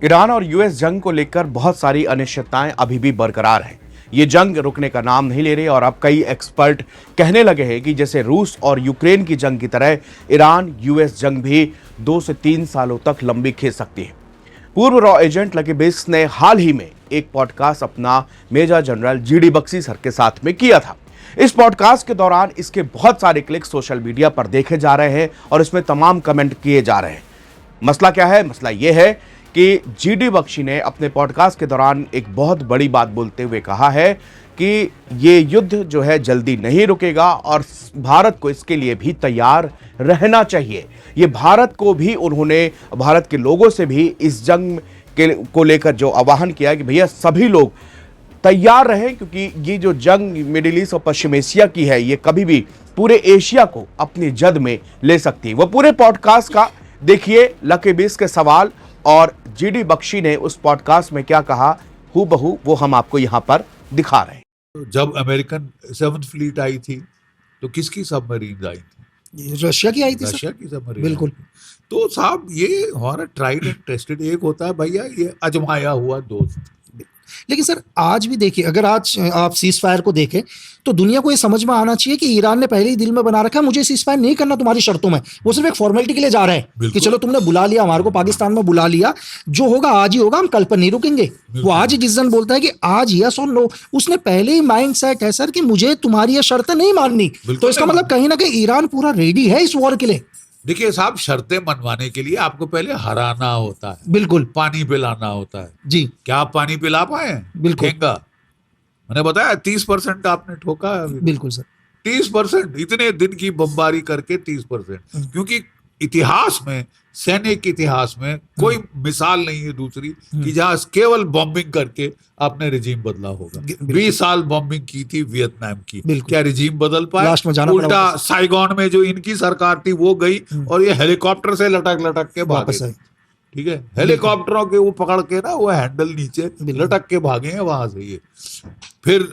Iran और US जंग को लेकर बहुत सारी अनिश्चितताएं अभी भी बरकरार हैं। ये जंग रुकने का नाम नहीं ले रही और अब कई एक्सपर्ट कहने लगे हैं कि जैसे रूस और यूक्रेन की जंग की तरह ईरान यूएस जंग भी 2 से 3 सालों तक लंबी खींच सकती है। पूर्व रॉ एजेंट लकी बेस्स ने हाल ही में एक पॉडकास्ट अपना major general GD Bakshi sir के साथ में किया था। इस पॉडकास्ट के दौरान इसके बहुत सारे क्लिक सोशल मीडिया पर देखे जा रहे हैं और इसमें तमाम कमेंट किए जा रहे हैं। मसला क्या है? मसला यह है कि जीडी बख्शी ने अपने पॉडकास्ट के दौरान एक बहुत बड़ी बात बोलते हुए कहा है कि ये युद्ध जो है जल्दी नहीं रुकेगा और भारत को इसके लिए भी तैयार रहना चाहिए। ये भारत को भी उन्होंने, भारत के लोगों से भी इस जंग के को लेकर जो आह्वान किया कि भैया सभी लोग तैयार रहें, क्योंकि ये जो जंग मिडिल ईस्ट और पश्चिम एशिया की है ये कभी भी पूरे एशिया को अपनी जद में ले सकती है। वो पूरे पॉडकास्ट का देखिए लकी बेस्स के सवाल और जीडी बख्शी ने उस पॉडकास्ट में क्या कहा, हूबहू वो हम आपको यहां पर दिखा रहे हैं। जब अमेरिकन 7th फ्लीट आई थी तो किसकी सबमरीन आई थी? रशिया की आई थी रशिया सर। की सबमरीन। बिल्कुल। तो साहब ये हमारा ट्राइड एंड टेस्टेड एक होता है भैया, ये आजमाया हुआ दोस्त। लेकिन सर आज भी देखिए, अगर आज आप सीज फायर को देखें तो दुनिया को ये समझ में आना चाहिए कि ईरान ने पहले ही दिल में बना रखा है मुझे सीज फायर नहीं करना तुम्हारी शर्तों में। वो सिर्फ एक फॉर्मेलिटी के लिए जा रहा है कि चलो तुमने बुला लिया, हमारे को पाकिस्तान में बुला लिया, जो होगा आज ही होगा, हम कल पर नहीं रुकेंगे। वो आज ही डिसीजन बोलता है कि आज यस और नो। उसने पहले ही माइंड सेट है सर कि मुझे तुम्हारी ये शर्तें नहीं माननी। तो इसका मतलब कहीं ना कहीं ईरान पूरा रेडी है इस वॉर के लिए। देखिए साहब, शर्तें मनवाने के लिए आपको पहले हराना होता है, बिल्कुल, पानी पिलाना होता है जी। क्या आप पानी पिला पाए? बिल्कुल। ठेंगा मैंने बताया 30% आपने ठोका है अभी। बिल्कुल सर। 30%, इतने दिन की बमबारी करके 30%। क्योंकि इतिहास में, सैनिक इतिहास में कोई मिसाल नहीं है दूसरी कि जहां केवल बॉम्बिंग करके आपने रिजीम बदला होगा। 20 साल बॉम्बिंग की थी वियतनाम की, क्या रिजीम बदल पाए? लास्ट में जाना उल्टा साइगोन में जो इनकी सरकार थी वो गई और ये हेलीकॉप्टर से लटक लटक के भागे। ठीक है, हेलीकॉप्टरों के वो पकड़ के ना, वो हैंडल नीचे लटक के भागे हैं वहां से। ये फिर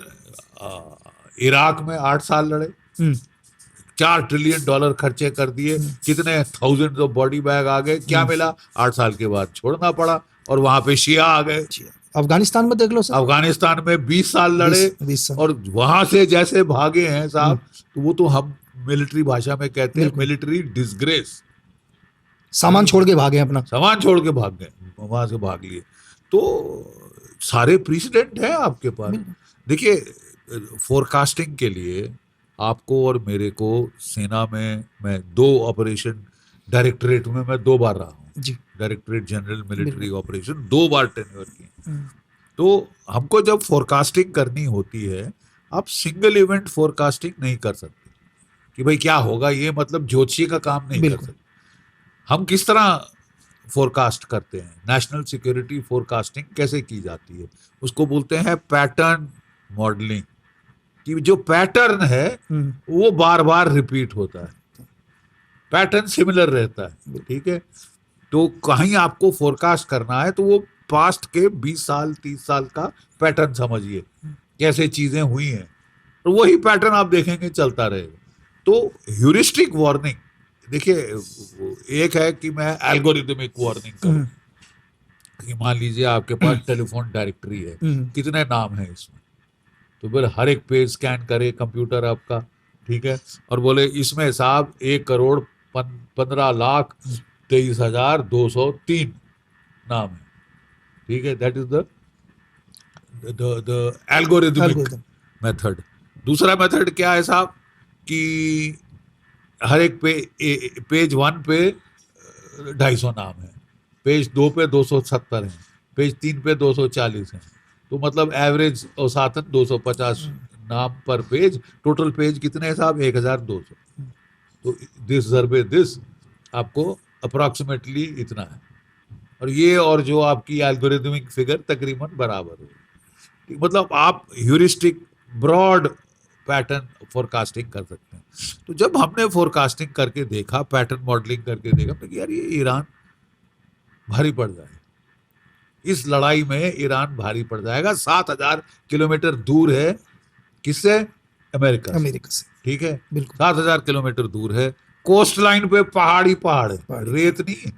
इराक में 8 साल लड़े, $4 ट्रिलियन खर्चे कर दिए, कितने थाउजेंड ऑफ बॉडी बैग आ गए, क्या मिला? 8 साल के बाद छोड़ना पड़ा और वहां पे शिया आ गए। अफगानिस्तान में देख लो सर, अफगानिस्तान में 20 साल लड़े 20 साल। और वहां से जैसे भागे हैं साहब, तो वो तो हम मिलिट्री भाषा में कहते हैं मिलिट्री डिसग्रेस। सामान छोड़ के भागे अपना, सामान छोड़ के भाग गए, वहां से भाग लिए। तो सारे प्रेसिडेंट हैं आपके पास। देखिए, फोरकास्टिंग के लिए आपको और मेरे को सेना में, मैं 2 ऑपरेशन डायरेक्टरेट में मैं 2 बार रहा हूँ जी, डायरेक्टरेट जनरल मिलिट्री ऑपरेशन 2 बार टेन्योर की। तो हमको जब फोरकास्टिंग करनी होती है, आप सिंगल इवेंट फोरकास्टिंग नहीं कर सकते कि भाई क्या होगा, ये मतलब ज्योतिषी का काम नहीं कर सकते। हम किस तरह फोरकास्ट करते हैं? नेशनल सिक्योरिटी फोरकास्टिंग कैसे की जाती है? उसको बोलते हैं पैटर्न मॉडलिंग, कि जो पैटर्न है वो बार बार रिपीट होता है, पैटर्न सिमिलर रहता है। ठीक है, तो कहीं आपको फोरकास्ट करना है तो वो पास्ट के 20 साल 30 साल का पैटर्न समझिए, कैसे चीजें हुई हैं, तो वही पैटर्न आप देखेंगे चलता रहेगा। तो ह्यूरिस्टिक वार्निंग, देखिए, एक है कि मैं एल्गोरिथमिक वार्निंग करूं कि मान लीजिए आपके पास टेलीफोन डायरेक्टरी है, कितने नाम है इसमें, तो फिर हर एक पेज स्कैन करे कंप्यूटर आपका, ठीक है, और बोले इसमें साहब 1,15,23,203 नाम है। ठीक है, that is the algorithmic method. दूसरा मेथड क्या है साहब कि हर एक पेज 1 पे 250 नाम है, पेज 2 पे 270 है, पेज 3 पे 240 है, तो मतलब एवरेज औसतन 250 नाम पर पेज। टोटल पेज कितने हैं साहब? 1200। तो दिस जरबे दिस आपको अप्रॉक्सीमेटली इतना है, और ये और जो आपकी एल्गोरिथमिक फिगर तकरीबन बराबर है। मतलब आप ह्यूरिस्टिक ब्रॉड पैटर्न फोरकास्टिंग कर सकते हैं। तो जब हमने फोरकास्टिंग करके देखा, पैटर्न मॉडलिंग करके देखा, तो यार ये ईरान भारी पड़ जाएगा, इस लड़ाई में ईरान भारी पड़ जाएगा। 7,000 किलोमीटर दूर है किससे? अमेरिका से। ठीक है, 7,000 किलोमीटर दूर है, कोस्ट लाइन पे पहाड़ ही पहाड़ है, रेत नहीं है।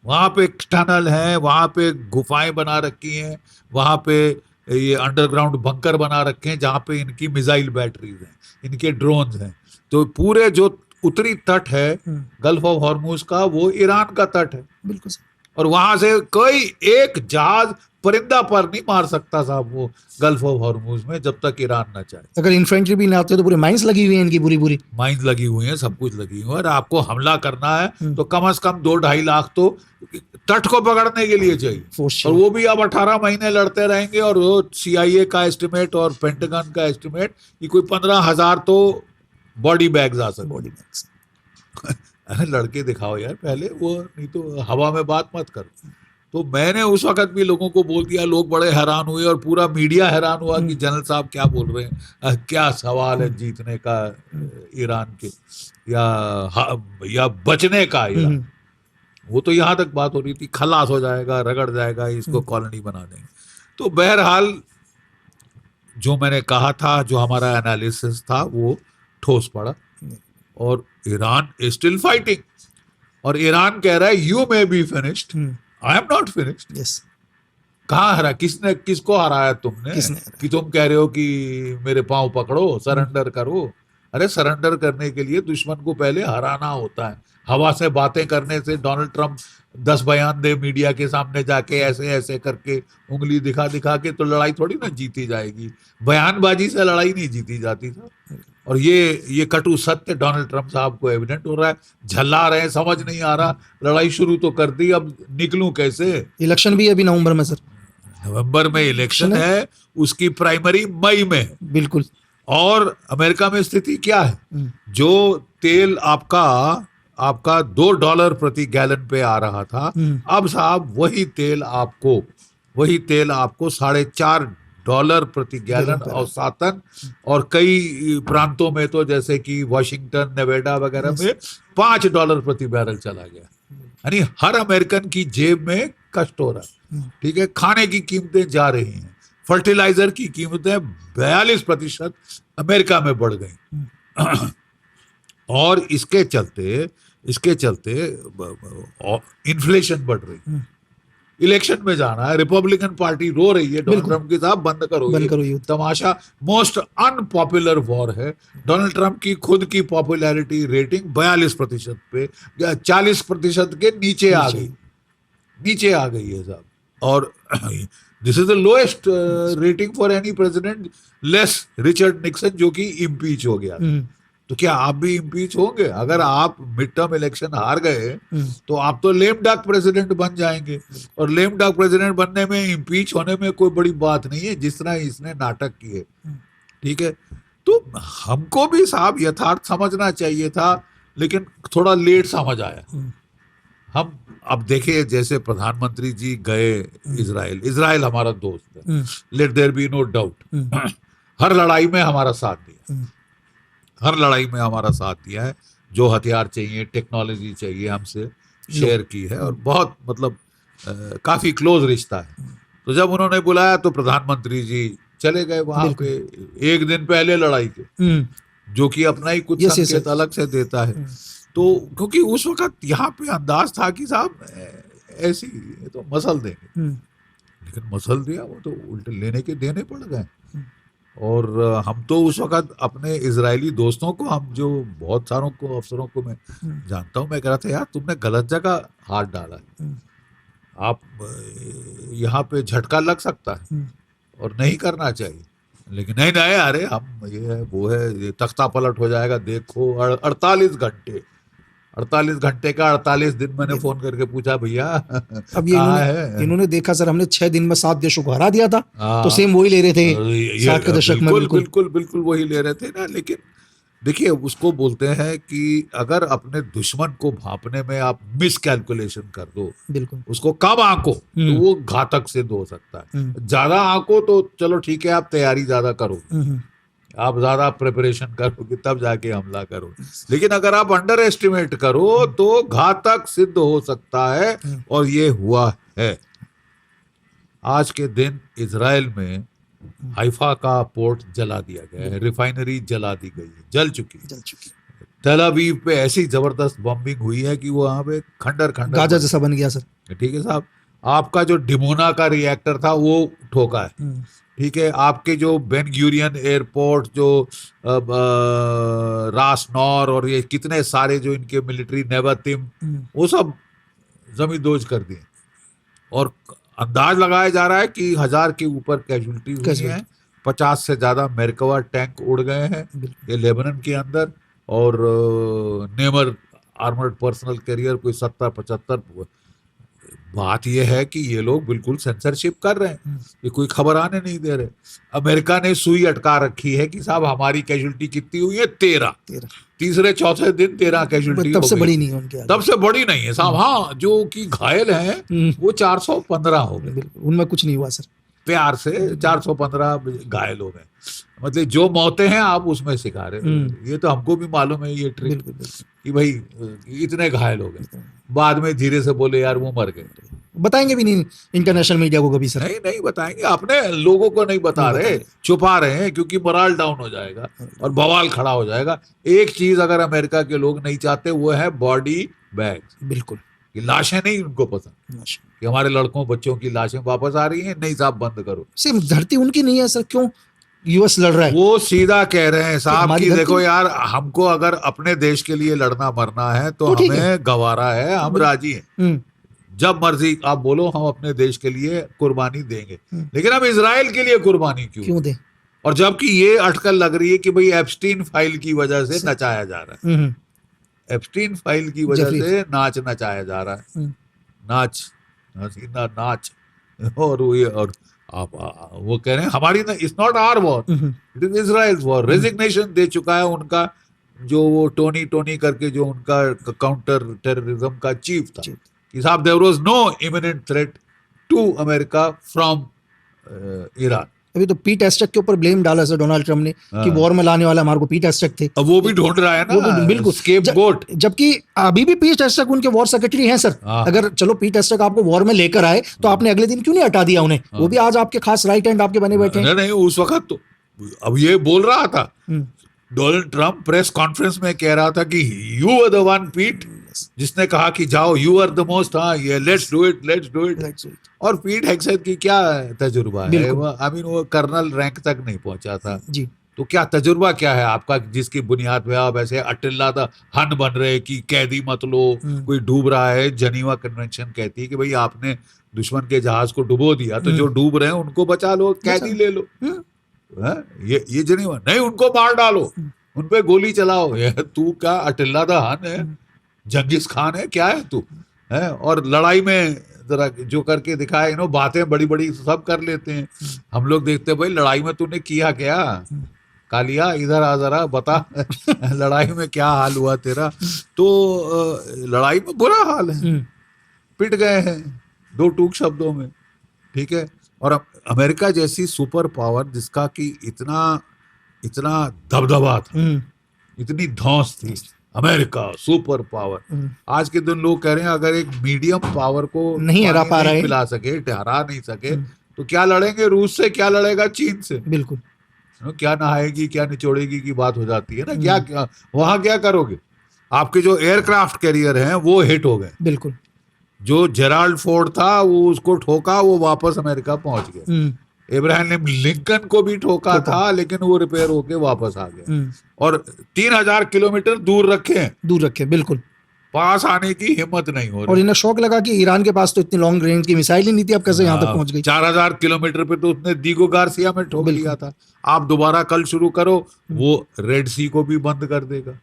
वहां पे टनल है, वहां पे गुफाएं बना रखी हैं, वहां पे ये अंडरग्राउंड बंकर बना रखे हैं जहां पे इनकी मिसाइल बैटरीज हैं, इनके ड्रोन्स हैं। तो पूरे जो उत्तरी तट है गल्फ ऑफ हॉर्मुज का, वो ईरान का तट है। बिल्कुल सर। और वहां से कोई एक जहाज परिंदा पर नहीं मार सकता साहब वो गल्फ ऑफ हॉर्मुज में, जब तक ईरान ना चाहे। अगर इन्फेंट्री भी ना आते तो पूरे माइंस लगी हुई है इनकी पूरी पूरी। माइंस लगी हुई हैं, सब कुछ लगी हुई है। और आपको हमला करना है तो कम से कम 2-2.5 लाख तो तट को पकड़ने के लिए चाहिए। फोर्स और वो भी अब 18 महीने लड़ते रहेंगे। और वो CIA का एस्टिमेट और पेंटागन का एस्टिमेट कि कोई 15,000 तो बॉडी बैग्स आ सकते। Body bags. अरे लड़के दिखाओ यार पहले, वो नहीं तो हवा में बात मत करो। तो मैंने उस वक्त भी लोगों को बोल दिया, लोग बड़े हैरान हुए और पूरा मीडिया हैरान हुआ कि जनरल साहब क्या बोल रहे हैं, क्या सवाल है जीतने का ईरान के या बचने का ईरान। वो तो यहाँ तक बात हो रही थी खलास हो जाएगा, रगड़ जाएगा, इसको कॉलोनी बना देंगे। तो बहरहाल जो मैंने कहा था, जो हमारा एनालिसिस था, वो ठोस पड़ा। और ईरान इज स्टिल फाइटिंग। और ईरान कह रहा है you may be finished, I am not finished. Yes. कहाँ हरा, किसको हराया तुमने? कि तुम कह रहे हो कि मेरे पांव पकड़ो, सरेंडर करो। अरे सरेंडर करने के लिए दुश्मन को पहले हराना होता है। हवा से बातें करने से डोनाल्ड ट्रंप 10 बयान दे मीडिया के सामने जाके ऐसे ऐसे करके उंगली दिखा दिखा के तो लड़ाई थोड़ी ना जीती जाएगी। बयानबाजी से लड़ाई नहीं जीती जाती था। और ये कटु सत्य डोनाल्ड ट्रंप साहब को एविडेंट हो रहा है। झल्ला रहे हैं, समझ नहीं आ रहा, लड़ाई शुरू तो कर दी, अब निकलूं कैसे? इलेक्शन भी अभी नवंबर में सर। नवंबर में इलेक्शन है, उसकी प्राइमरी मई में। बिल्कुल। और अमेरिका में स्थिति क्या है? जो तेल आपका $2 प्रति गैलन पे आ रहा था, अब साहब वही तेल आपको $4.5 प्रति गैलन औसतन। और कई प्रांतों में तो जैसे कि वाशिंगटन, नेवाडा वगैरह में $5 प्रति बैरल चला गया। यानी हर अमेरिकन की जेब में कष्ट हो रहा है। ठीक है, खाने की कीमतें जा रही हैं, फर्टिलाइजर की कीमतें 42% अमेरिका में बढ़ गई। और इसके चलते इन्फ्लेशन बढ़ रही। इलेक्शन में जाना है, रिपब्लिकन पार्टी रो रही है डोनाल्ड ट्रंप के साथ, बंद करो ये तमाशा। मोस्ट अनपॉपुलर वॉर है। डोनाल्ड ट्रंप की खुद की पॉपुलैरिटी रेटिंग 42% पे 40% के नीचे आ गई है साहब। और this is the lowest rating for any president, less Richard Nixon जो कि इम्पीच हो गया। तो क्या आप भी इम्पीच होंगे? अगर आप मिड टर्म इलेक्शन हार गए तो आप तो लेम डक प्रेसिडेंट बन जाएंगे। और लेम डक प्रेसिडेंट बनने में, इम्पीच होने में कोई बड़ी बात नहीं है, जिस तरह इसने नाटक किए। ठीक है, तो हमको भी साहब यथार्थ समझना चाहिए था, लेकिन थोड़ा लेट समझ आया। हम अब देखिए, जैसे प्रधानमंत्री जी गए इजराइल हमारा दोस्त है, let there be no doubt. हर लड़ाई में हमारा साथ दिया है। जो हथियार चाहिए, टेक्नोलॉजी चाहिए, हमसे शेयर की है। और बहुत मतलब काफी क्लोज रिश्ता है। तो जब उन्होंने बुलाया तो प्रधानमंत्री जी चले गए वहां पे एक दिन पहले लड़ाई के, जो कि अपना ही कुछ संकेत अलग से देता है। तो क्योंकि उस वक्त यहाँ पे अंदाज था कि साहब ऐसी तो मसल देंगे, लेकिन मसल दिया वो तो उल्टे लेने के देने पड़ गए। और हम तो उस वक्त अपने इजरायली दोस्तों को, हम जो बहुत सारों को अफसरों को मैं जानता हूँ, मैं कह रहा था यार तुमने गलत जगह हाथ डाला है, आप यहाँ पे झटका लग सकता है और नहीं करना चाहिए। लेकिन नहीं, अरे हम ये है वो है, ये तख्ता पलट हो जाएगा, देखो 48 घंटे का 48 दिन मैंने फोन करके पूछा भैया अब ये इन्होंने देखा सर हमने 6 दिन में 7 देशों को हरा दिया था, तो सेम वही ले रहे थे 60 के दशक में। बिल्कुल वही ले रहे थे ना। लेकिन देखिए, उसको बोलते हैं कि अगर अपने दुश्मन को भांपने में आप मिस कैलकुलेशन कर दो, बिल्कुल उसको कम आंको, तो वो घातक सिद्ध हो सकता है। ज्यादा आंको तो चलो ठीक है, आप तैयारी ज्यादा करो, आप ज्यादा प्रिपरेशन करोगे तब जाके हमला करो। लेकिन अगर आप अंडर एस्टिमेट करो तो घातक सिद्ध हो सकता है, और ये हुआ है। आज के दिन इजराइल में हाइफा का पोर्ट जला दिया गया है, रिफाइनरी जला दी गई है, जल चुकी। तेल अवीव पे ऐसी जबरदस्त बॉम्बिंग हुई है कि वो वहां पे खंडर खंडर गाजा जैसा बन गया सर। ठीक है साहब। आपका जो डिमोना का रिएक्टर था वो ठोका है। ठीक है। आपके जो बेन गुरियन एयरपोर्ट, जो रास नौर और ये कितने सारे जो इनके मिलिट्री नेवातिम, वो सब जमींदोज कर दिए। और अंदाज लगाया जा रहा है कि 1000 के ऊपर कैजुअलिटीज हुई हैं। 50 से ज्यादा मेरकवा टैंक उड़ गए हैं ये लेबनान के अंदर। और नेमर आर्मर्ड पर्सनल कैरियर कोई 70-75। बात यह है कि ये लोग बिल्कुल सेंसरशिप कर रहे हैं, ये कोई खबर आने नहीं दे रहे। अमेरिका ने सुई अटका रखी है कि साहब हमारी कैजुअलिटी कितनी हुई है, 13। तीसरे चौथे दिन 13 कैजुअलिटी तब से बड़ी नहीं है उनके आगे। तब से बड़ी नहीं है साहब। हाँ, जो कि घायल हैं वो 415 हो गए। उनमें कुछ नहीं हुआ सर। प्यार से 415 घायल हो गए। मतलब जो मौतें हैं आप उसमें सिखा रहे हो। ये तो हमको भी मालूम है ये ट्रिक कि भाई इतने घायल हो गए, बाद में धीरे से बोले यार वो मर गए। बताएंगे भी नहीं इंटरनेशनल मीडिया को कभी सर। नहीं बताएंगे, अपने लोगों को नहीं बता रहे, छुपा रहे हैं क्योंकि मोरल डाउन हो जाएगा और बवाल खड़ा हो जाएगा। एक चीज अगर अमेरिका के लोग नहीं चाहते वो है बॉडी बैग। बिल्कुल, कि लाशें नहीं उनको पसंद कि हमारे लड़कों बच्चों की लाशें वापस आ रही हैं। नहीं साहब, बंद करो। सिर्फ धरती उनकी नहीं है सर, क्यों यूएस लड़ रहा है? वो सीधा कह रहे हैं साहब कि देखो धरती... यार, हमको अगर अपने देश के लिए लड़ना मरना है तो हमें गवारा है, हम राजी हैं। जब मर्जी आप बोलो, हम अपने देश के लिए कुर्बानी देंगे। लेकिन हम इजराइल के लिए कुर्बानी क्यों दें? और जबकि ये अटकल लग रही है कि भाई एप्स्टीन फाइल की वजह से नचाया जा रहा है। एप्स्टीन फाइल की वजह से नाच नचाया जा रहा है। नाच हसीना नाच। और आप वो कह रहे हैं हमारी ना, it's not our war, it is Israel's war. Resignation दे चुका है उनका जो वो टोनी करके जो उनका काउंटर टेररिज्म का चीफ था कि साहब there was no imminent threat to America from Iran. अभी तो पीट हेगसेथ के ऊपर ब्लेम डाला सर डोनाल्ड ट्रम्प ने कि वॉर में लाने वाला हमारे को पीट हेगसेथ थे। अब वो भी ढूंढ रहा है ना, बिल्कुल स्केपगोट। जबकि अभी भी पीट हेगसेथ उनके वॉर सेक्रेटरी हैं सर। अगर चलो पीट हेगसेथ आपको वॉर में लेकर आए तो आपने अगले दिन क्यों नहीं हटा दिया उन्हें? वो भी आज आपके खास राइट हैंड आपके बने बैठे हैं। नहीं, उस वक्त तो अब ये बोल रहा था डोनाल्ड ट्रम्प प्रेस कॉन्फ्रेंस में कह रहा था कि यू आर द वन पीट जिसने कहा कि जाओ, यू आर द मोस्ट, हाँ ये लेट्स डू इट। और पीट हेगसेथ की क्या तजुर्बा है? आई मीन वो कर्नल रैंक तक नहीं पहुंचा था जी। तो क्या तजुर्बा क्या है आपका जिसकी बुनियाद पे आप ऐसे अटिल्ला द हन बन रहे कि कैदी मत लो, कोई डूब रहा है। जनीवा कन्वेंशन कहती है कि भाई आपने दुश्मन के जहाज को डुबो दिया तो जो डूब रहे हैं उनको बचा लो, कैदी ले लो। ये जनीवा नहीं, उनको मार डालो, उनपे गोली चलाओ। तू क्या अटिल्ला द हन है, जंगिस खान है, क्या है तू? है और लड़ाई में जरा जो करके दिखाए, बातें बड़ी बड़ी सब कर लेते हैं। हम लोग देखते हैं भाई लड़ाई में तूने किया क्या? कालिया इधर आ जरा बता लड़ाई में क्या हाल हुआ तेरा? तो लड़ाई में बुरा हाल है, पिट गए हैं 2 टूक शब्दों में। ठीक है। और अमेरिका जैसी सुपर पावर जिसका कि इतना दबदबा था, इतनी धौंस थी, अमेरिका सुपर पावर। आज के दिन लोग कह रहे हैं अगर एक मीडियम पावर को नहीं हरा पा रहे, पिला सके, हरा नहीं सके तो क्या लड़ेंगे? रूस से क्या लड़ेगा? चीन से। बिल्कुल। क्या नहाएगी, क्या निचोड़ेगी की बात हो जाती है ना। क्या वहां क्या करोगे? आपके जो एयरक्राफ्ट कैरियर हैं वो हिट हो गए। बिल्कुल। जो जेराल्ड फोर्ड था वो उसको ठोका, वो वापस अमेरिका पहुंच गया। इब्राहिम लिंकन को भी ठोका था लेकिन वो रिपेयर होके वापस आ गया। और 3000 किलोमीटर दूर रखे बिल्कुल, पास आने की हिम्मत नहीं हो रही। और इन्हें शौक लगा कि ईरान के पास तो इतनी लॉन्ग रेंज की मिसाइल ही नहीं थी, अब कैसे यहाँ तक पहुंच गई? 4000 किलोमीटर पे तो उसने दीगो गार्सिया में ठोक लिया था। आप दोबारा कल शुरू करो, वो रेड सी को भी बंद कर देगा,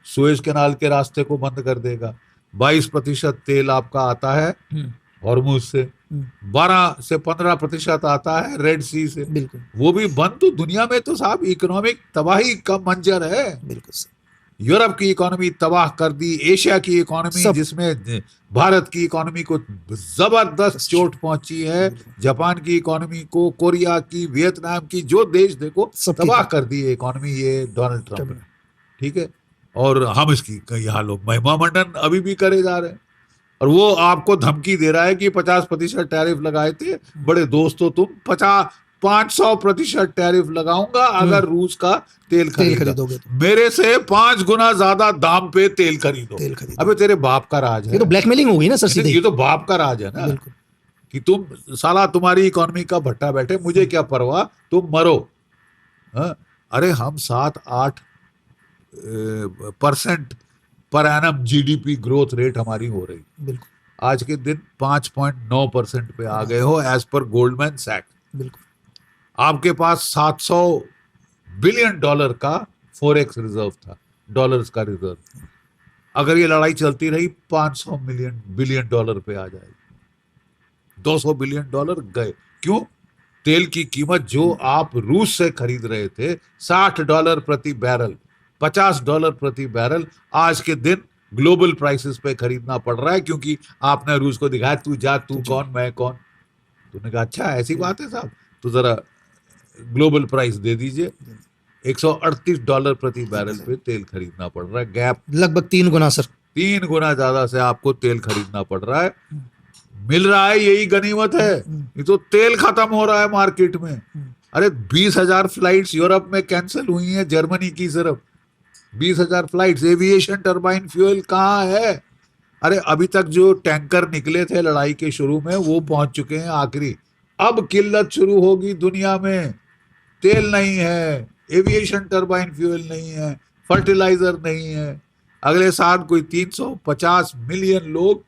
सुएज कैनाल के रास्ते को बंद कर देगा। 22% तेल आपका आता है हॉर्मुज से, 12 से 15% आता है रेड सी से। बिल्कुल। वो भी बंद। तो दुनिया में तो साहब इकोनॉमिक तबाही का मंजर है। बिल्कुल। यूरोप की इकोनॉमी तबाह कर दी, एशिया की इकोनॉमी जिसमें भारत की इकोनॉमी को जबरदस्त चोट पहुंची है, जापान की इकोनॉमी को, कोरिया की, वियतनाम की, जो देश देखो तबाह कर दी इकोनॉमी ये डोनाल्ड ट्रम्प ने। ठीक है। और हम इसकी यहाँ लोग महिमा मंडन अभी भी करे जा रहे हैं। और वो आपको धमकी दे रहा है कि 50% टैरिफ लगाए थे, बड़े दोस्तों तुम 500% टैरिफ लगाऊंगा अगर रूस का तेल खरीदोगे तो। मेरे से 5 गुना ज्यादा दाम पे तेल खरीदो। अबे तेरे बाप का राज है। ये तो ब्लैकमेलिंग होगी ना सर सीधे। ये तो बाप का राज है ना, बिल्कुल। कि तुम साला तुम्हारी इकोनॉमी का भट्टा बैठे, मुझे क्या परवाह, तुम मरो। हाँ? अरे हम 7-8% per annum GDP growth rate हमारी हो रही, बिल्कुल आज के दिन 5.9% पे आ गए हो एज पर गोल्डमैन सैक्स। बिल्कुल। आपके पास 700 बिलियन डॉलर का फॉरेक्स रिजर्व था, डॉलर्स का रिजर्व। अगर ये लड़ाई चलती रही 500 बिलियन डॉलर पे आ जाएगी। 200 बिलियन डॉलर गए। क्यों? तेल की कीमत जो आप रूस से खरीद रहे थे $60 प्रति बैरल, $50 प्रति बैरल, आज के दिन ग्लोबल प्राइसेस पे खरीदना पड़ रहा है, क्योंकि आपने रूस को दिखाया तू जा, तू कौन मैं कौन। तूने कहा अच्छा ऐसी बात है साहब, तो जरा ग्लोबल प्राइस दे दीजिए। $138 प्रति बैरल पे तेल खरीदना पड़ रहा है। गैप लगभग 3 गुना सर। 3 गुना ज्यादा से आपको तेल खरीदना पड़ रहा है। मिल रहा है, यही गनीमत है। ये तो तेल खत्म हो रहा है मार्केट में। अरे 20,000 फ्लाइट्स यूरोप में कैंसिल हुई हैं, जर्मनी की सिर्फ 20,000 फ्लाइट्स। एविएशन टर्बाइन फ्यूल कहाँ है? अरे अभी तक जो टैंकर निकले थे लड़ाई के शुरू में वो पहुंच चुके हैं आखिरी। अब किल्लत शुरू होगी दुनिया में। तेल नहीं है, एविएशन टर्बाइन फ्यूल नहीं है, फर्टिलाइजर नहीं है। अगले साल कोई 350 मिलियन लोग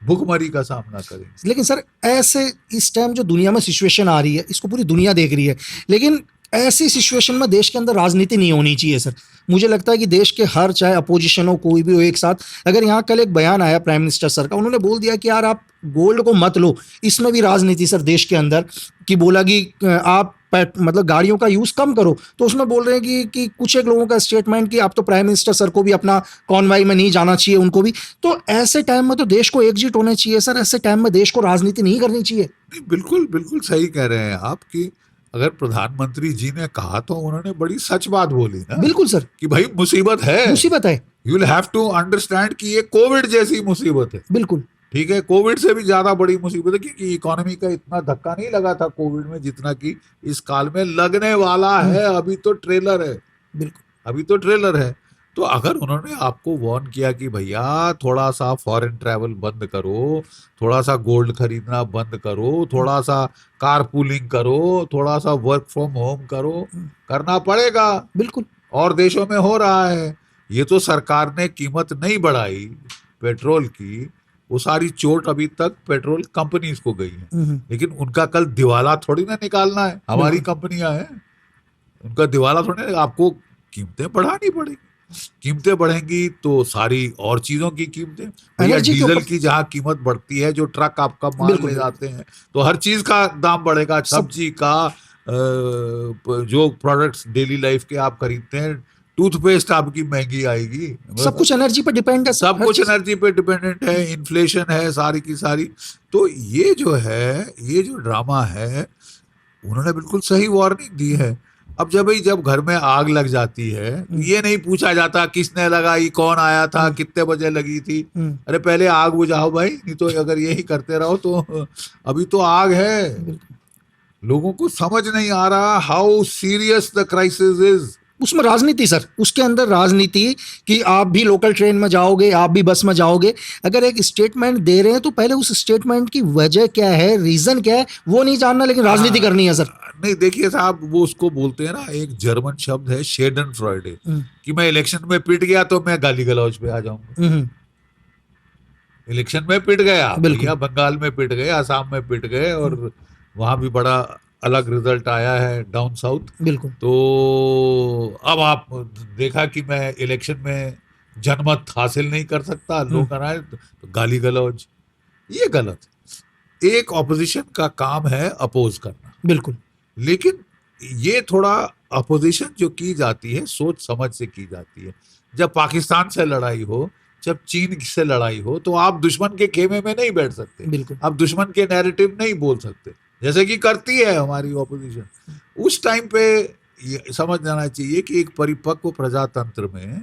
भूखमरी का सामना करेंगे। लेकिन सर ऐसे इस टाइम जो दुनिया में सिचुएशन आ रही है, इसको पूरी दुनिया देख रही है, लेकिन ऐसी सिचुएशन में देश के अंदर राजनीति नहीं होनी चाहिए सर। मुझे लगता है कि देश के हर, चाहे अपोजिशन हो, कोई भी हो, एक साथ। अगर यहाँ कल एक बयान आया प्राइम मिनिस्टर सर का, उन्होंने बोल दिया कि यार आप गोल्ड को मत लो, इसमें भी राजनीति सर देश के अंदर, कि बोला कि आप मतलब गाड़ियों का यूज कम करो। तो उसमें बोल रहे हैं कि कुछ एक लोगों का स्टेटमेंट कि आप तो प्राइम मिनिस्टर सर को भी अपना कॉन्वाई में नहीं जाना चाहिए, उनको भी। तो ऐसे टाइम में तो देश को एकजुट होना चाहिए सर। ऐसे टाइम में देश को राजनीति नहीं करनी चाहिए। नहीं, बिल्कुल बिल्कुल सही कह रहे हैं आप, कि अगर प्रधानमंत्री जी ने कहा तो उन्होंने बड़ी सच बात बोली ना। बिल्कुल सर, कि भाई मुसीबत है, मुसीबत है। You will have to understand कि ये कोविड जैसी मुसीबत है। बिल्कुल ठीक है, कोविड से भी ज्यादा बड़ी मुसीबत है, क्योंकि इकोनॉमी का इतना धक्का नहीं लगा था कोविड में जितना कि इस काल में लगने वाला है। अभी तो ट्रेलर है, बिल्कुल अभी तो ट्रेलर है। तो अगर उन्होंने आपको वार्न किया कि भैया थोड़ा सा फॉरेन ट्रैवल बंद करो, थोड़ा सा गोल्ड खरीदना बंद करो, थोड़ा सा कार पूलिंग करो, थोड़ा सा वर्क फ्रॉम होम करो, करना पड़ेगा। बिल्कुल। और देशों में हो रहा है। ये तो सरकार ने कीमत नहीं बढ़ाई पेट्रोल की, वो सारी चोट अभी तक पेट्रोल कंपनीज को गई है। लेकिन उनका कल दिवाला थोड़ी ना निकालना है। हमारी कंपनियां हैं, उनका दिवाला थोड़ी ना। आपको कीमतें बढ़ानी पड़ेगी। कीमतें बढ़ेंगी तो सारी और चीजों की कीमतें, भैया डीजल की जहां कीमत बढ़ती है, जो ट्रक आपका माल ले जाते हैं, तो हर चीज का दाम बढ़ेगा। सब्जी का, जो प्रोडक्ट्स डेली लाइफ के आप खरीदते हैं, टूथपेस्ट आपकी महंगी आएगी। सब कुछ एनर्जी पे डिपेंड है। सब कुछ एनर्जी पे डिपेंडेंट है, इन्फ्लेशन है सारी की सारी। तो ये जो है, ये जो ड्रामा है, उन्होंने बिल्कुल सही वार्निंग दी है। अब जब घर में आग लग जाती है, ये नहीं पूछा जाता किसने लगाई, कौन आया था, कितने बजे लगी थी। अरे पहले आग बुझाओ भाई, नहीं तो अगर यही करते रहो तो अभी तो आग है। लोगों को समझ नहीं आ रहा how serious the crisis is. उसमें राजनीति सर, उसके अंदर राजनीति, कि आप भी लोकल ट्रेन में जाओगे, आप भी बस में जाओगे, अगर एक स्टेटमेंट दे रहे हैं तो पहले उस स्टेटमेंट की वजह क्या है, रीजन क्या है, वो नहीं जानना, लेकिन राजनीति करनी है सर। नहीं देखिए साहब, वो उसको बोलते हैं ना, एक जर्मन शब्द है शेडन फ्रॉइडे, कि मैं इलेक्शन में पिट गया तो मैं गाली गलौज पे आ जाऊंगा। इलेक्शन में पिट गया, भैया बंगाल में पिट गए, आसाम में पिट गए, और वहां भी बड़ा अलग रिजल्ट आया है डाउन साउथ। बिल्कुल। तो अब आप देखा कि मैं इलेक्शन में जनमत हासिल नहीं कर सकता, लोग कराए तो गाली गलौज, ये गलत है। एक ऑपोजिशन का काम है अपोज करना। बिल्कुल। लेकिन ये थोड़ा अपोजिशन जो की जाती है सोच समझ से की जाती है। जब पाकिस्तान से लड़ाई हो, जब चीन से लड़ाई हो, तो आप दुश्मन के खेमे में नहीं बैठ सकते। बिल्कुल। आप दुश्मन के नैरेटिव नहीं बोल सकते, जैसे कि करती है हमारी ऑपोजिशन। उस टाइम पे ये समझ जाना चाहिए कि एक परिपक्व प्रजातंत्र में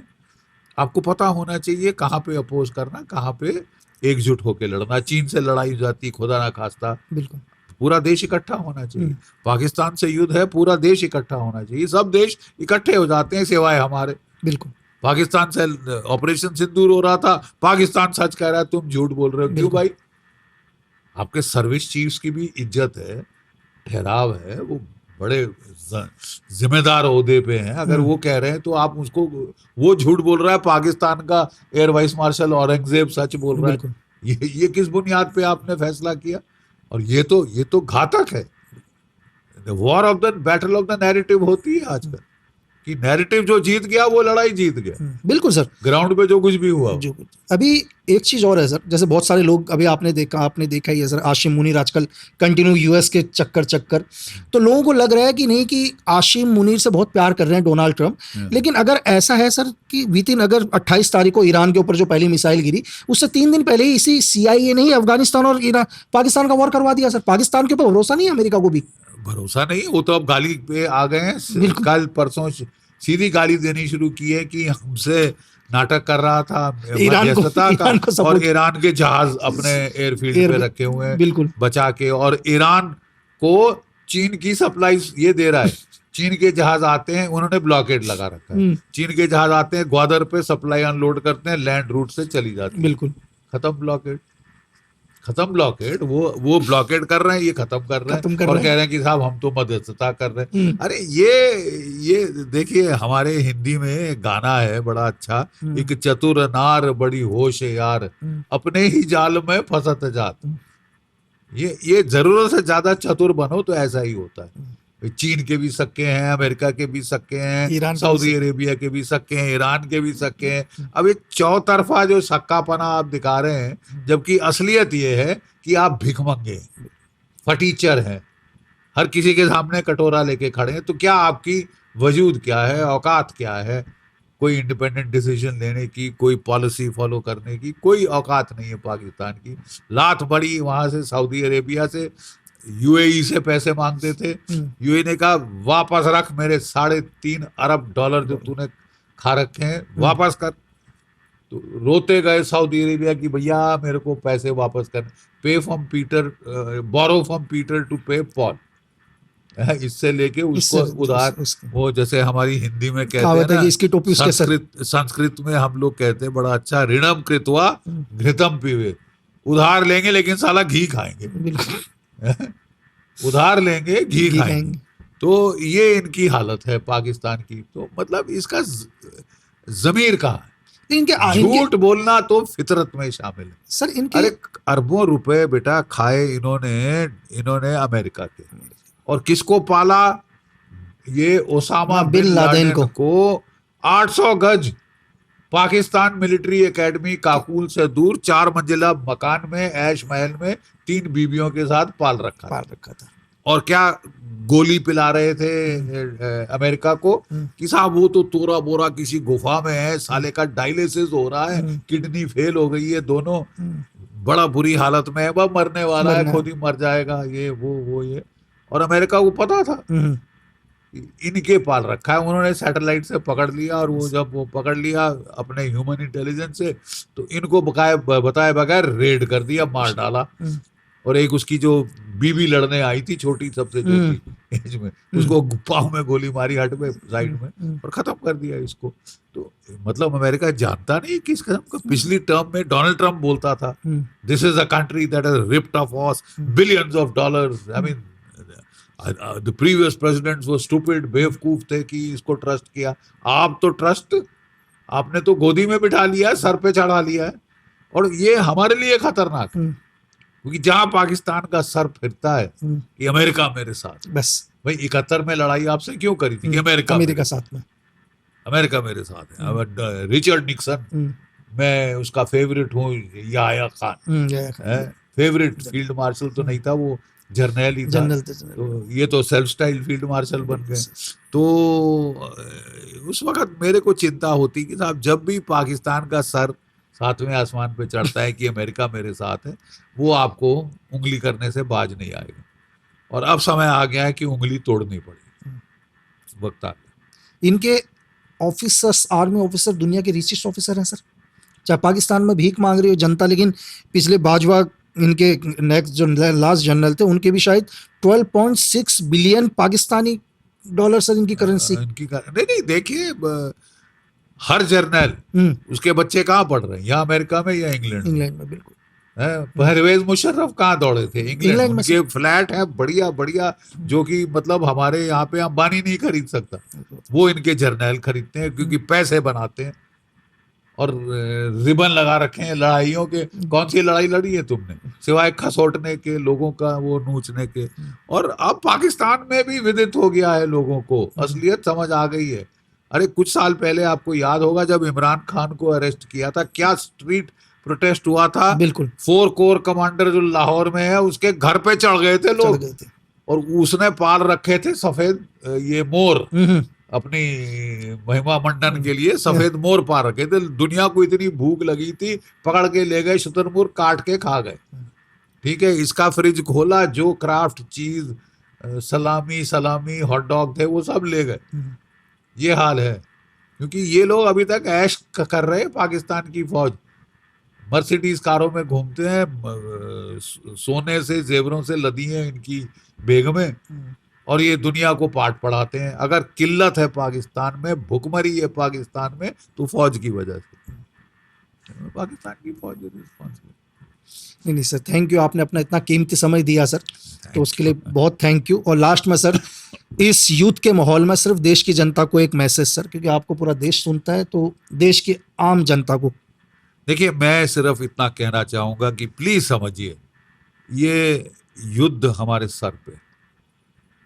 आपको पता होना चाहिए कहाँ पे अपोज करना, कहाँ पे एकजुट होकर लड़ना। चीन से लड़ाई हो जाती, खुदा ना खास्ता बिल्कुल पूरा देश इकट्ठा होना चाहिए। पाकिस्तान से युद्ध है, पूरा देश इकट्ठा होना चाहिए। सब देश इकट्ठे हो जाते हैं सिवाय हमारे। बिल्कुल पाकिस्तान से ऑपरेशन सिंदूर हो रहा था, पाकिस्तान सच कह रहा है, तुम झूठ बोल रहे हो। क्यों भाई? आपके सर्विस चीफ्स की भी इज्जत है, ठहराव है, वो बड़े जिम्मेदार ओहदे पे हैं। अगर वो कह रहे हैं तो आप उसको, वो झूठ बोल रहा है, पाकिस्तान का एयर वाइस मार्शल औरंगजेब सच बोल रहा है। बिल्कुल। ये किस बुनियाद पे आपने फैसला किया? और ये तो घातक है। War of the battle of the narrative होती है आजकल, कि नैरेटिव जो जीत गया वो लड़ाई जीत गया। बिल्कुल सर। ग्राउंड पे जो कुछ भी हुआ। जो अभी एक चीज और है सर, जैसे बहुत सारे लोग अभी आपने देखा ही है सर, आशिम मुनीर आजकल कंटिन्यू यूएस के चक्कर, तो लोगों को लग रहा है कि नहीं कि आशिम मुनीर से बहुत प्यार कर रहे हैं डोनाल्ड ट्रंप। लेकिन अगर ऐसा है सर कि वितिन अगर 28 तारीख को ईरान के ऊपर जो पहली मिसाइल गिरी, उससे 3 दिन पहले ही इसी CIA ने ही अफगानिस्तान और पाकिस्तान का वॉर करवा दिया सर। पाकिस्तान के ऊपर भरोसा नहीं है अमेरिका को भी। भरोसा नहीं, वो तो अब गाली पे आ गए हैं। कल परसों सीधी गाली देनी शुरू की है कि हमसे नाटक कर रहा था ईरान को और ईरान के जहाज अपने एयरफील्ड पे रखे हुए हैं बिल्कुल बचा के, और ईरान को चीन की सप्लाई ये दे रहा है। चीन के जहाज आते हैं, उन्होंने ब्लॉकेड लगा रखा है। चीन के जहाज आते हैं, ग्वादर पे सप्लाई अनलोड करते हैं, लैंड रूट से चली जाती है। बिल्कुल खत्म ब्लॉकेड। वो ब्लॉकेड कर रहे हैं, ये खत्म कर रहे हैं और कह रहे हैं कि साहब हम तो मध्यस्थता कर रहे हैं। अरे ये देखिए, हमारे हिंदी में एक गाना है बड़ा अच्छा, एक चतुर नार बड़ी होश यार, अपने ही जाल में फंसत जात। ये जरूरत से ज्यादा चतुर बनो तो ऐसा ही होता है। चीन के भी सक्के हैं, अमेरिका के भी सक्के हैं, सऊदी अरेबिया के भी सक्के हैं, ईरान के भी सक्के हैं। अब ये चौतरफा जो सक्कापना आप दिखा रहे हैं, जबकि असलियत ये है कि आप भिखमंगे फटीचर हैं, हर किसी के सामने कटोरा लेके खड़े हैं। तो क्या आपकी वजूद क्या है, औकात क्या है? कोई इंडिपेंडेंट डिसीजन लेने की, कोई पॉलिसी फॉलो करने की कोई औकात नहीं है पाकिस्तान की। लात बड़ी वहां से सऊदी अरेबिया से, UAE से पैसे मांगते थे। UAE ने कहा वापस रख मेरे $3.5 अरब जो तूने खा रखे हैं, वापस कर। तो रोते गए सऊदी अरेबिया की भैया मेरे को पैसे वापस कर, बोरो फ्रॉम पीटर टू पे पॉल। इससे लेके उसको उधार, वो जैसे हमारी हिंदी में कहते हैं ना, इसकी टोपी उसके संस्कृत में हम लोग कहते हैं बड़ा अच्छा, ऋणम कृत्वा घृतम पीवे। उधार लेंगे लेकिन साला घी खाएंगे। उधार लेंगे घी खाएंगे। तो ये इनकी हालत है पाकिस्तान की। तो मतलब इसका जमीर कहाँ है? झूठ बोलना तो फितरत में शामिल है सर। इनके अरे अरबों रुपए बेटा खाए इन्होंने अमेरिका के, और किसको पाला? ये ओसामा बिन लादेन को 800 गज पाकिस्तान मिलिट्री एकेडमी काकुल से दूर 4 मंजिला मकान में, ऐश महल में 3 बीवियों के साथ पाल रखा था। और क्या गोली पिला रहे थे अमेरिका को कि साहब वो तो तोरा बोरा किसी गुफा में है, साले का डायलिसिस हो रहा है, किडनी फेल हो गई है, दोनों बड़ा बुरी हालत में है, वह मरने वाला है, खुद ही मर जाएगा, ये वो ये। और अमेरिका को पता था इनके पाल रखा है, उन्होंने सैटेलाइट से पकड़ लिया। और जब वो पकड़ लिया अपने ह्यूमन इंटेलिजेंस से, तो इनको बताए बगैर रेड कर दिया, मार डाला। और एक उसकी जो बीवी लड़ने आई थी, छोटी सबसे छोटी एज में, उसको पाँव में गोली मारी हट में साइड में, और खत्म कर दिया इसको। तो मतलब अमेरिका जानता नहीं किस किस्म का। पिछली टर्म में डोनाल्ड ट्रंप बोलता था, this is a country that has ripped off us billions of dollars. I mean the previous presidents वो स्टूपिड, बेवकूफ थे कि इसको ट्रस्ट किया। आप तो ट्रस्ट आपने तो गोदी में बिठा लिया, सर पे चढ़ा लिया है। और ये हमारे लिए खतरनाक है, क्योंकि जहां पाकिस्तान का सर फिरता है कि अमेरिका मेरे साथ, बस भाई 71 में लड़ाई आपसे क्यों करी थी कि अमेरिका साथ में, अमेरिका मेरे साथ है। अब रिचर्ड निक्सन, मैं उसका फेवरेट हूँ, Yahya Khan favourite field marshal तो नहीं था, वो जर्नल ही था। तो ये तो सेल्फ स्टाइल फील्ड मार्शल बन गए। तो उस वक्त मेरे को चिंता होती कि साहब जब भी पाकिस्तान का सर 7वें आसमान पे चढ़ता है कि अमेरिका मेरे साथ है, वो आपको उंगली करने से बाज नहीं आएगा। और अब समय आ गया है कि उंगली तोड़नी पड़ेगी, वक्त आ गया। इनके ऑफिसर्स, आर्मी ऑफिसर दुनिया के रिचेस्ट ऑफिसर हैं सर। चाहे पाकिस्तान में भीख मांग रही हो जनता, लेकिन पिछले बाजवा इनके नेक्स्ट जो लास्ट जनरल थे उनके भी शायद 12.6 बिलियन पाकिस्तानी डॉलर सर इनकी करेंसी। नहीं देखिए, हर जर्नल उसके बच्चे कहाँ पढ़ रहे हैं, यहाँ अमेरिका में या इंग्लैंड में बिल्कुल। परवेज मुशर्रफ कहाँ दौड़े थे, इंग्लैंड में। उनके फ्लैट है बढ़िया बढ़िया, जो कि मतलब हमारे यहाँ पे अंबानी नहीं खरीद सकता, वो इनके जर्नल खरीदते हैं क्योंकि पैसे बनाते हैं। और रिबन लगा रखे हैं लड़ाइयों के। कौन सी लड़ाई लड़ी है तुमने सिवाय खसोटने के, लोगों का वो नोचने के। और अब पाकिस्तान में भी विदित हो गया है, लोगों को असलियत समझ आ गई है। अरे कुछ साल पहले आपको याद होगा जब इमरान खान को अरेस्ट किया था, क्या स्ट्रीट प्रोटेस्ट हुआ था। बिल्कुल। 4 कोर कमांडर जो लाहौर में है उसके घर पे चढ़ गए थे लोग, और उसने पाल रखे थे सफेद ये मोर, अपनी महिमा मंडन के लिए सफेद मोर पा रखे थे। दुनिया को इतनी भूख लगी थी, पकड़ के ले गए, शुतुरमुर्ग काट के खा गए। ठीक है, इसका फ्रिज खोला, जो क्राफ्ट चीज सलामी हॉट डॉग थे वो सब ले गए। ये हाल है, क्योंकि ये लोग अभी तक ऐश कर रहे हैं। पाकिस्तान की फौज मर्सिडीज कारों में घूमते हैं, सोने से जेवरों से लदी हैं इनकी बेगमें, और ये दुनिया को पाठ पढ़ाते हैं। अगर किल्लत है पाकिस्तान में, भुखमरी है पाकिस्तान में, तो फौज की वजह से। पाकिस्तान की फौज रिस्पॉन्सिबल। नहीं सर, थैंक यू, आपने अपना इतना कीमती समय दिया सर, तो उसके लिए बहुत थैंक यू। और लास्ट में सर, इस यूथ के माहौल में सिर्फ देश की जनता को एक मैसेज सर, क्योंकि आपको पूरा देश सुनता है, तो देश की आम जनता को। देखिए, मैं सिर्फ इतना कहना चाहूंगा कि प्लीज समझिए, ये युद्ध हमारे सर पे।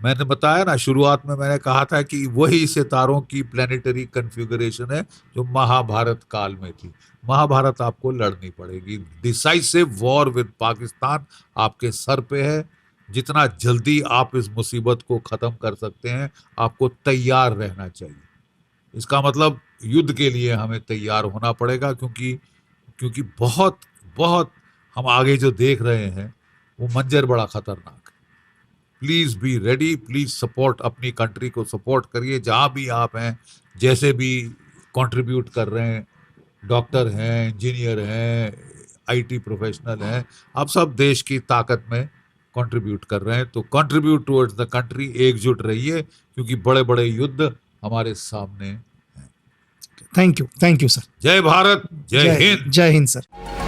मैंने बताया ना, शुरुआत में मैंने कहा था कि वही सितारों की प्लेनेटरी कन्फिगरेशन है जो महाभारत काल में थी। महाभारत आपको लड़नी पड़ेगी। डिसाइसिव वॉर विद पाकिस्तान आपके सर पे है। जितना जल्दी आप इस मुसीबत को खत्म कर सकते हैं, आपको तैयार रहना चाहिए। इसका मतलब युद्ध के लिए हमें तैयार होना पड़ेगा, क्योंकि बहुत बहुत हम आगे जो देख रहे हैं वो मंजर बड़ा खतरनाक है। Please be ready, please support, अपनी कंट्री को सपोर्ट करिए जहां भी आप हैं, जैसे भी कंट्रीब्यूट कर रहे हैं। डॉक्टर हैं, इंजीनियर हैं, आईटी प्रोफेशनल हैं, आप सब देश की ताकत में कंट्रीब्यूट कर रहे हैं। तो कंट्रीब्यूट टुवर्ड्स द कंट्री, एकजुट रहिए, क्योंकि बड़े बड़े युद्ध हमारे सामने हैं। Thank you sir. जय भारत, जय हिंद। जय हिंद सर।